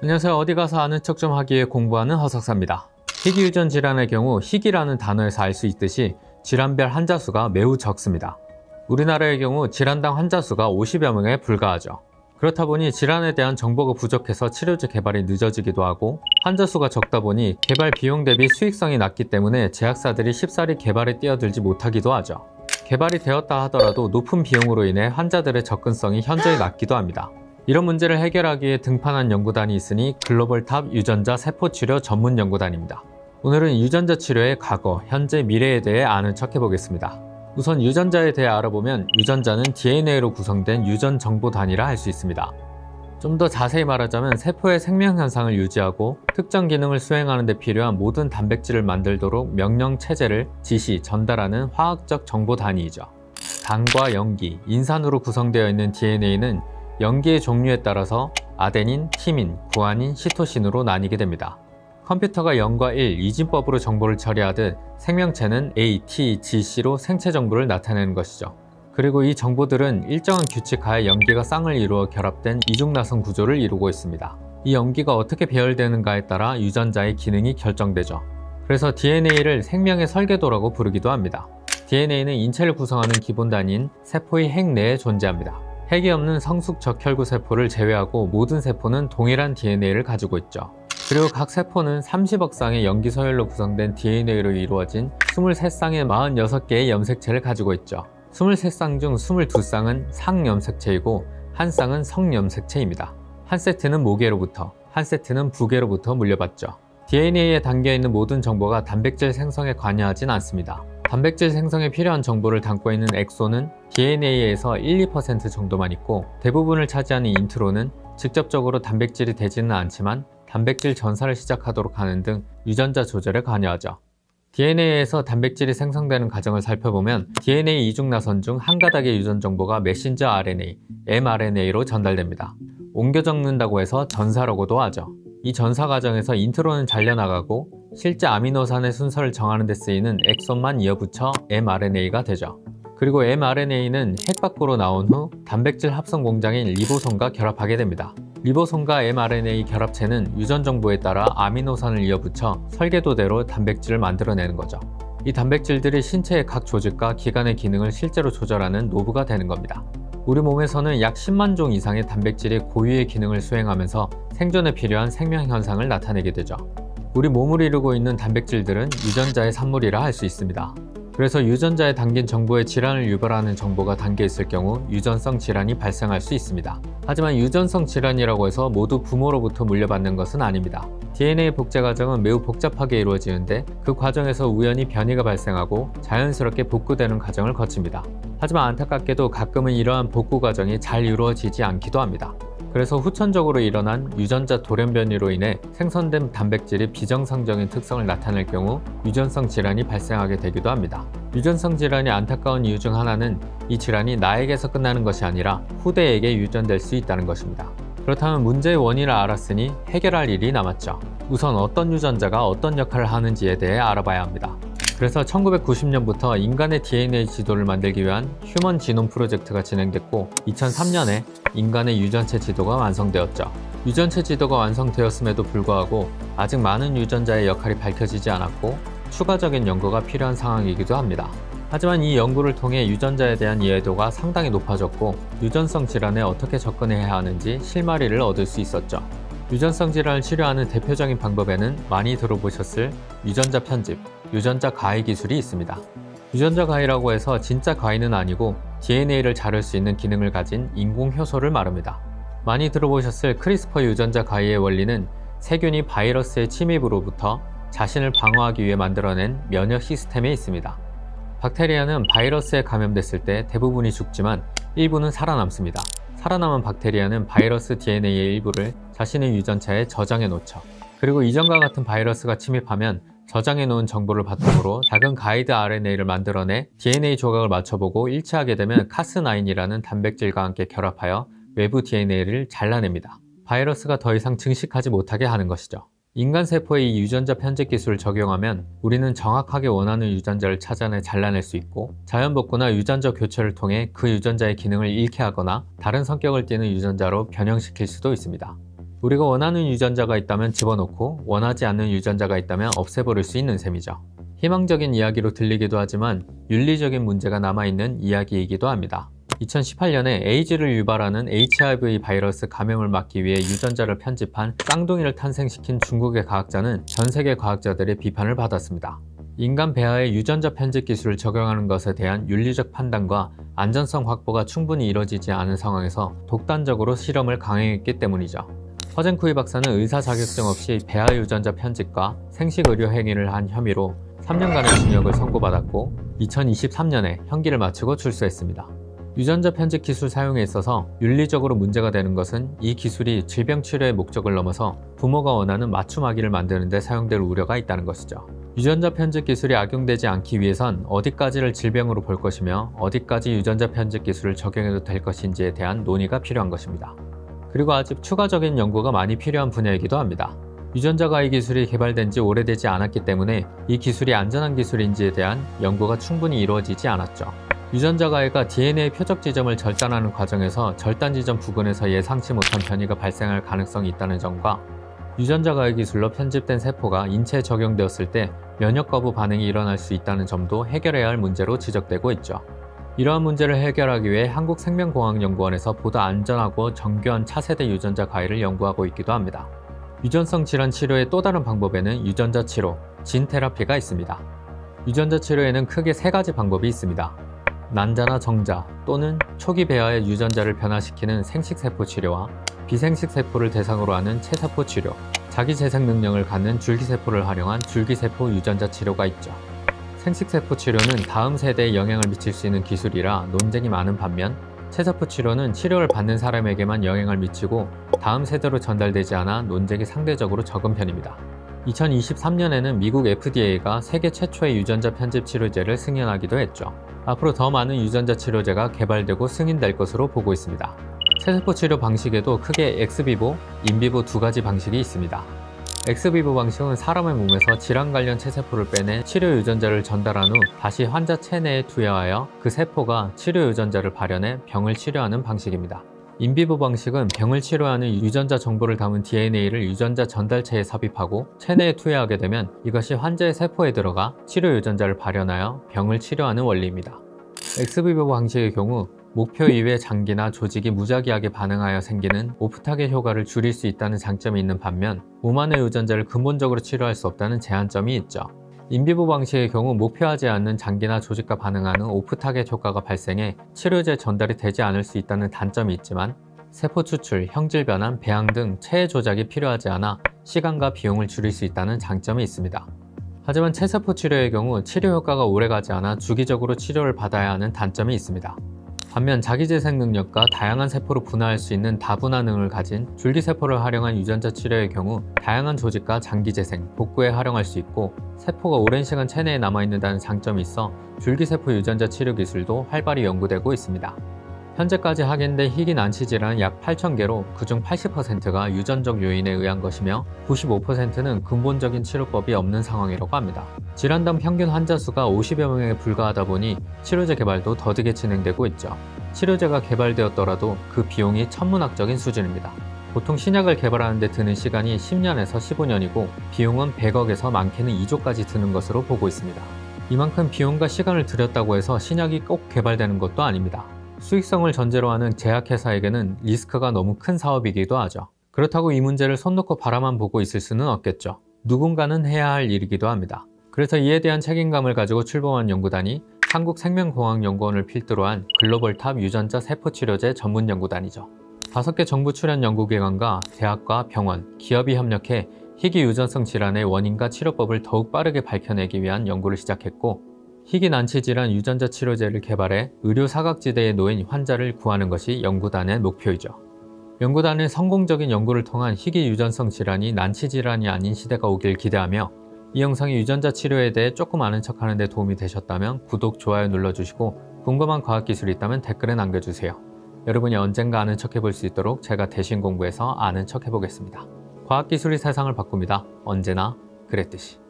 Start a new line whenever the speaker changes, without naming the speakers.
안녕하세요. 어디 가서 아는 척 좀 하기 위해 공부하는 허석사입니다. 희귀 유전 질환의 경우 희귀라는 단어에서 알 수 있듯이 질환별 환자 수가 매우 적습니다. 우리나라의 경우 질환당 환자 수가 50여 명에 불과하죠. 그렇다 보니 질환에 대한 정보가 부족해서 치료제 개발이 늦어지기도 하고, 환자 수가 적다 보니 개발 비용 대비 수익성이 낮기 때문에 제약사들이 쉽사리 개발에 뛰어들지 못하기도 하죠. 개발이 되었다 하더라도 높은 비용으로 인해 환자들의 접근성이 현저히 낮기도 합니다. 이런 문제를 해결하기 위해 등판한 연구단이 있으니 글로벌 탑 유전자 세포치료 전문 연구단입니다. 오늘은 유전자 치료의 과거, 현재, 미래에 대해 아는 척 해보겠습니다. 우선 유전자에 대해 알아보면 유전자는 DNA로 구성된 유전 정보 단위라 할 수 있습니다. 좀 더 자세히 말하자면 세포의 생명 현상을 유지하고 특정 기능을 수행하는 데 필요한 모든 단백질을 만들도록 명령 체제를 지시, 전달하는 화학적 정보 단위이죠. 당과 염기, 인산으로 구성되어 있는 DNA는 염기의 종류에 따라서 아데닌, 티민, 구아닌, 시토신으로 나뉘게 됩니다. 컴퓨터가 0과 1, 이진법으로 정보를 처리하듯 생명체는 A, T, G, C로 생체 정보를 나타내는 것이죠. 그리고 이 정보들은 일정한 규칙 하에 염기가 쌍을 이루어 결합된 이중나선 구조를 이루고 있습니다. 이 염기가 어떻게 배열되는가에 따라 유전자의 기능이 결정되죠. 그래서 DNA를 생명의 설계도라고 부르기도 합니다. DNA는 인체를 구성하는 기본 단위인 세포의 핵 내에 존재합니다. 핵이 없는 성숙 적혈구 세포를 제외하고 모든 세포는 동일한 DNA를 가지고 있죠. 그리고 각 세포는 30억 쌍의 염기 서열로 구성된 DNA로 이루어진 23쌍의 46개의 염색체를 가지고 있죠. 23쌍 중 22쌍은 상염색체이고 한 쌍은 성염색체입니다. 한 세트는 모계로부터, 한 세트는 부계로부터 물려받죠. DNA에 담겨있는 모든 정보가 단백질 생성에 관여하진 않습니다. 단백질 생성에 필요한 정보를 담고 있는 엑소는 DNA에서 1~2% 정도만 있고, 대부분을 차지하는 인트론은 직접적으로 단백질이 되지는 않지만 단백질 전사를 시작하도록 하는 등 유전자 조절에 관여하죠. DNA에서 단백질이 생성되는 과정을 살펴보면 DNA 이중나선 중 한 가닥의 유전 정보가 메신저 RNA, mRNA로 전달됩니다. 옮겨 적는다고 해서 전사라고도 하죠. 이 전사 과정에서 인트론은 잘려나가고 실제 아미노산의 순서를 정하는 데 쓰이는 엑손만 이어붙여 mRNA가 되죠. 그리고 mRNA는 핵 밖으로 나온 후 단백질 합성 공장인 리보솜과 결합하게 됩니다. 리보솜과 mRNA 결합체는 유전 정보에 따라 아미노산을 이어붙여 설계도대로 단백질을 만들어내는 거죠. 이 단백질들이 신체의 각 조직과 기관의 기능을 실제로 조절하는 노브가 되는 겁니다. 우리 몸에서는 약 10만 종 이상의 단백질이 고유의 기능을 수행하면서 생존에 필요한 생명 현상을 나타내게 되죠. 우리 몸을 이루고 있는 단백질들은 유전자의 산물이라 할 수 있습니다. 그래서 유전자에 담긴 정보에 질환을 유발하는 정보가 담겨 있을 경우 유전성 질환이 발생할 수 있습니다. 하지만 유전성 질환이라고 해서 모두 부모로부터 물려받는 것은 아닙니다. DNA 복제 과정은 매우 복잡하게 이루어지는데 그 과정에서 우연히 변이가 발생하고 자연스럽게 복구되는 과정을 거칩니다. 하지만 안타깝게도 가끔은 이러한 복구 과정이 잘 이루어지지 않기도 합니다. 그래서 후천적으로 일어난 유전자 돌연 변이로 인해 생성된 단백질이 비정상적인 특성을 나타낼 경우 유전성 질환이 발생하게 되기도 합니다. 유전성 질환이 안타까운 이유 중 하나는 이 질환이 나에게서 끝나는 것이 아니라 후대에게 유전될 수 있다는 것입니다. 그렇다면 문제의 원인을 알았으니 해결할 일이 남았죠. 우선 어떤 유전자가 어떤 역할을 하는지에 대해 알아봐야 합니다. 그래서 1990년부터 인간의 DNA 지도를 만들기 위한 휴먼 지놈 프로젝트가 진행됐고, 2003년에 인간의 유전체 지도가 완성되었죠. 유전체 지도가 완성되었음에도 불구하고 아직 많은 유전자의 역할이 밝혀지지 않았고 추가적인 연구가 필요한 상황이기도 합니다. 하지만 이 연구를 통해 유전자에 대한 이해도가 상당히 높아졌고 유전성 질환에 어떻게 접근해야 하는지 실마리를 얻을 수 있었죠. 유전성 질환을 치료하는 대표적인 방법에는 많이 들어보셨을 유전자 편집, 유전자 가위 기술이 있습니다. 유전자 가위라고 해서 진짜 가위는 아니고 DNA를 자를 수 있는 기능을 가진 인공 효소를 말합니다. 많이 들어보셨을 크리스퍼 유전자 가위의 원리는 세균이 바이러스의 침입으로부터 자신을 방어하기 위해 만들어낸 면역 시스템에 있습니다. 박테리아는 바이러스에 감염됐을 때 대부분이 죽지만 일부는 살아남습니다. 살아남은 박테리아는 바이러스 DNA의 일부를 자신의 유전차에 저장해 놓죠. 그리고 이전과 같은 바이러스가 침입하면 저장해 놓은 정보를 바탕으로 작은 가이드 RNA를 만들어내 DNA 조각을 맞춰보고 일치하게 되면 카스9이라는 단백질과 함께 결합하여 외부 DNA를 잘라냅니다. 바이러스가 더 이상 증식하지 못하게 하는 것이죠. 인간 세포의 이 유전자 편집 기술을 적용하면 우리는 정확하게 원하는 유전자를 찾아내 잘라낼 수 있고, 자연복구나 유전자 교체를 통해 그 유전자의 기능을 잃게 하거나 다른 성격을 띠는 유전자로 변형시킬 수도 있습니다. 우리가 원하는 유전자가 있다면 집어넣고 원하지 않는 유전자가 있다면 없애버릴 수 있는 셈이죠. 희망적인 이야기로 들리기도 하지만 윤리적인 문제가 남아있는 이야기이기도 합니다. 2018년에 에이즈를 유발하는 HIV 바이러스 감염을 막기 위해 유전자를 편집한 쌍둥이를 탄생시킨 중국의 과학자는 전 세계 과학자들의 비판을 받았습니다. 인간 배아에 유전자 편집 기술을 적용하는 것에 대한 윤리적 판단과 안전성 확보가 충분히 이뤄지지 않은 상황에서 독단적으로 실험을 강행했기 때문이죠. 허젠쿠이 박사는 의사 자격증 없이 배아 유전자 편집과 생식 의료 행위를 한 혐의로 3년간의 징역을 선고받았고 2023년에 형기를 마치고 출소했습니다. 유전자 편집 기술 사용에 있어서 윤리적으로 문제가 되는 것은 이 기술이 질병 치료의 목적을 넘어서 부모가 원하는 맞춤 아기를 만드는 데 사용될 우려가 있다는 것이죠. 유전자 편집 기술이 악용되지 않기 위해선 어디까지를 질병으로 볼 것이며 어디까지 유전자 편집 기술을 적용해도 될 것인지에 대한 논의가 필요한 것입니다. 그리고 아직 추가적인 연구가 많이 필요한 분야이기도 합니다. 유전자 가해 기술이 개발된 지 오래되지 않았기 때문에 이 기술이 안전한 기술인지에 대한 연구가 충분히 이루어지지 않았죠. 유전자 가해가 DNA 표적 지점을 절단하는 과정에서 절단 지점 부근에서 예상치 못한 변이가 발생할 가능성이 있다는 점과 유전자 가해 기술로 편집된 세포가 인체에 적용되었을 때 면역 거부 반응이 일어날 수 있다는 점도 해결해야 할 문제로 지적되고 있죠. 이러한 문제를 해결하기 위해 한국생명공학연구원에서 보다 안전하고 정교한 차세대 유전자 가해를 연구하고 있기도 합니다. 유전성 질환 치료의 또 다른 방법에는 유전자 치료, 진 테라피가 있습니다. 유전자 치료에는 크게 세 가지 방법이 있습니다. 난자나 정자 또는 초기 배아의 유전자를 변화시키는 생식세포 치료와 비생식세포를 대상으로 하는 체세포 치료, 자기 재생 능력을 갖는 줄기세포를 활용한 줄기세포 유전자 치료가 있죠. 생식세포 치료는 다음 세대에 영향을 미칠 수 있는 기술이라 논쟁이 많은 반면 체세포 치료는 치료를 받는 사람에게만 영향을 미치고 다음 세대로 전달되지 않아 논쟁이 상대적으로 적은 편입니다. 2023년에는 미국 FDA가 세계 최초의 유전자 편집 치료제를 승인하기도 했죠. 앞으로 더 많은 유전자 치료제가 개발되고 승인될 것으로 보고 있습니다. 체세포 치료 방식에도 크게 엑스비보, 인비보 두 가지 방식이 있습니다. 엑스비보 방식은 사람의 몸에서 질환 관련 체세포를 빼내 치료 유전자를 전달한 후 다시 환자 체내에 투여하여 그 세포가 치료 유전자를 발현해 병을 치료하는 방식입니다. 인비보 방식은 병을 치료하는 유전자 정보를 담은 DNA를 유전자 전달체에 삽입하고 체내에 투여하게 되면 이것이 환자의 세포에 들어가 치료 유전자를 발현하여 병을 치료하는 원리입니다. 엑스비보 방식의 경우 목표 이외의 장기나 조직이 무작위하게 반응하여 생기는 오프타겟 효과를 줄일 수 있다는 장점이 있는 반면 몸 안의 유전자를 근본적으로 치료할 수 없다는 제한점이 있죠. 인비보 방식의 경우 목표하지 않는 장기나 조직과 반응하는 오프타겟 효과가 발생해 치료제 전달이 되지 않을 수 있다는 단점이 있지만 세포 추출, 형질 변환, 배양 등 체해 조작이 필요하지 않아 시간과 비용을 줄일 수 있다는 장점이 있습니다. 하지만 체세포 치료의 경우 치료 효과가 오래가지 않아 주기적으로 치료를 받아야 하는 단점이 있습니다. 반면 자기재생 능력과 다양한 세포로 분화할 수 있는 다분화능을 가진 줄기세포를 활용한 유전자 치료의 경우 다양한 조직과 장기재생, 복구에 활용할 수 있고 세포가 오랜 시간 체내에 남아있는다는 장점이 있어 줄기세포 유전자 치료 기술도 활발히 연구되고 있습니다. 현재까지 확인된 희귀 난치 질환은 약 8,000개로 그중 80%가 유전적 요인에 의한 것이며 95%는 근본적인 치료법이 없는 상황이라고 합니다. 질환당 평균 환자 수가 50여 명에 불과하다 보니 치료제 개발도 더디게 진행되고 있죠. 치료제가 개발되었더라도 그 비용이 천문학적인 수준입니다. 보통 신약을 개발하는 데 드는 시간이 10년에서 15년이고 비용은 100억에서 많게는 2조까지 드는 것으로 보고 있습니다. 이만큼 비용과 시간을 들였다고 해서 신약이 꼭 개발되는 것도 아닙니다. 수익성을 전제로 하는 제약회사에게는 리스크가 너무 큰 사업이기도 하죠. 그렇다고 이 문제를 손 놓고 바라만 보고 있을 수는 없겠죠. 누군가는 해야 할 일이기도 합니다. 그래서 이에 대한 책임감을 가지고 출범한 연구단이 한국생명공학연구원을 필두로 한 글로벌 탑 유전자 세포치료제 전문연구단이죠. 5개 정부 출연 연구기관과 대학과 병원, 기업이 협력해 희귀 유전성 질환의 원인과 치료법을 더욱 빠르게 밝혀내기 위한 연구를 시작했고 희귀 난치 질환 유전자 치료제를 개발해 의료 사각지대에 놓인 환자를 구하는 것이 연구단의 목표이죠. 연구단은 성공적인 연구를 통한 희귀 유전성 질환이 난치 질환이 아닌 시대가 오길 기대하며 이 영상이 유전자 치료에 대해 조금 아는 척하는 데 도움이 되셨다면 구독, 좋아요 눌러주시고 궁금한 과학기술이 있다면 댓글에 남겨주세요. 여러분이 언젠가 아는 척 해볼 수 있도록 제가 대신 공부해서 아는 척 해보겠습니다. 과학기술이 세상을 바꿉니다. 언제나 그랬듯이.